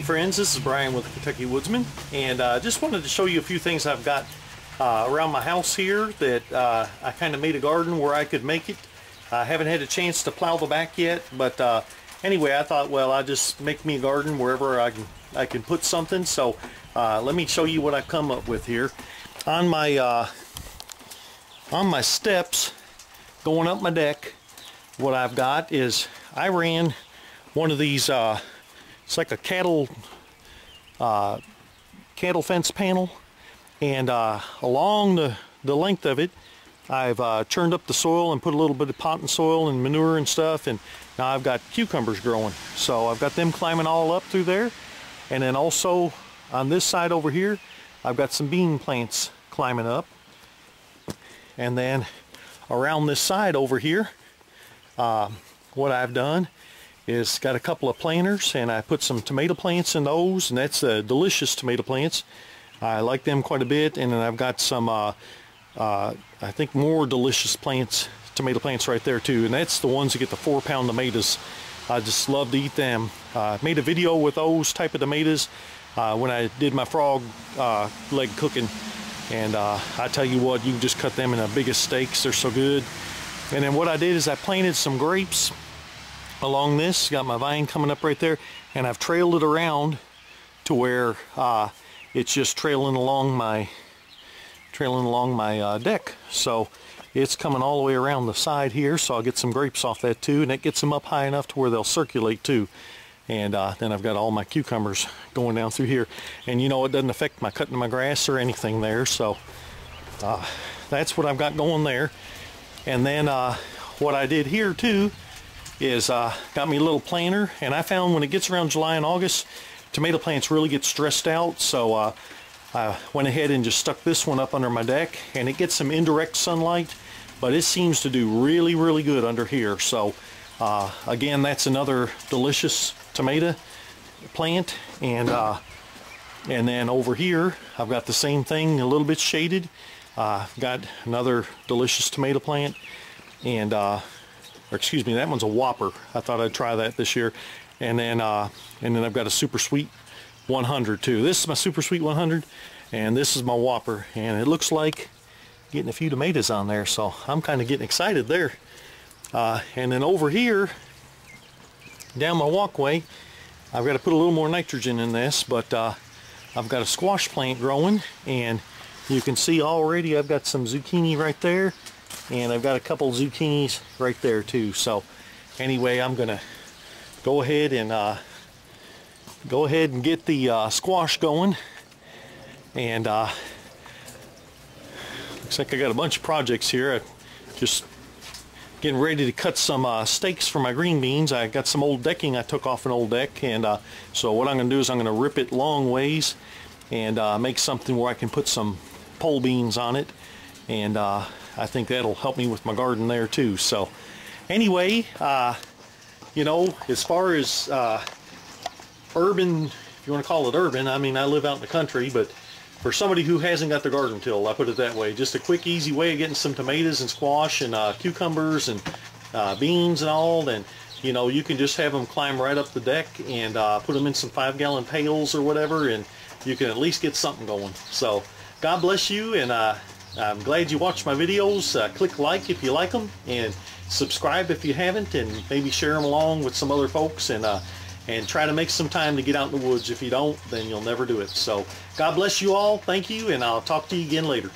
friends, this is Brian with Kentucky Woodsman, and just wanted to show you a few things I've got around my house here that I kind of made a garden where I could make it. I haven't had a chance to plow the back yet, but anyway, I thought, well, I'll just make me a garden wherever I can put something. So let me show you what I've come up with here. On my steps going up my deck, what I've got is I ran one of these it's like a cattle fence panel, and along the length of it I've churned up the soil and put a little bit of potting soil and manure and stuff, and now I've got cucumbers growing. So I've got them climbing all up through there, and then also on this side over here I've got some bean plants climbing up, and then around this side over here what I've done is got a couple of planters, and I put some tomato plants in those, and that's delicious tomato plants. I like them quite a bit. And then I've got some I think more delicious tomato plants right there too, and that's the ones that get the 4-pound tomatoes. I just love to eat them. I made a video with those type of tomatoes when I did my frog leg cooking, and I tell you what, you can just cut them in the biggest steaks. They're so good. And then what I did is I planted some grapes along this. Got my vine coming up right there, and I've trailed it around to where it's just trailing along my deck. So it's coming all the way around the side here, so I'll get some grapes off that too, and it gets them up high enough to where they'll circulate too. And then I've got all my cucumbers going down through here, and you know, it doesn't affect my cutting my grass or anything there. So that's what I've got going there. And then what I did here too is got me a little planter, and I found when it gets around July and August, tomato plants really get stressed out. So I went ahead and just stuck this one up under my deck, and it gets some indirect sunlight, but it seems to do really, really good under here. So again, that's another delicious tomato plant. And then over here I've got the same thing, a little bit shaded. Got another delicious tomato plant, and or excuse me, that one's a Whopper. I thought I'd try that this year. And then I've got a Super Sweet 100 too. This is my Super Sweet 100, and this is my Whopper, and it looks like getting a few tomatoes on there, so I'm kind of getting excited there. And then over here down my walkway, I've got to put a little more nitrogen in this, but I've got a squash plant growing, and you can see already I've got some zucchini right there, and I've got a couple zucchinis right there too. So anyway, I'm gonna go ahead and get the squash going, and looks like I got a bunch of projects here. I'm just getting ready to cut some stakes for my green beans. I got some old decking I took off an old deck, and so what I'm gonna do is I'm gonna rip it long ways and make something where I can put some pole beans on it, and I think that'll help me with my garden there too. So anyway, you know, as far as urban, if you want to call it urban, I mean, I live out in the country, but for somebody who hasn't got their garden tilled, I put it that way, just a quick, easy way of getting some tomatoes and squash and cucumbers and beans and all. Then, you know, you can just have them climb right up the deck and put them in some 5-gallon pails or whatever, and you can at least get something going. So God bless you, and I'm glad you watched my videos. Click like if you like them, and subscribe if you haven't, and maybe share them along with some other folks, and try to make some time to get out in the woods. If you don't, then you'll never do it. So God bless you all. Thank you, and I'll talk to you again later.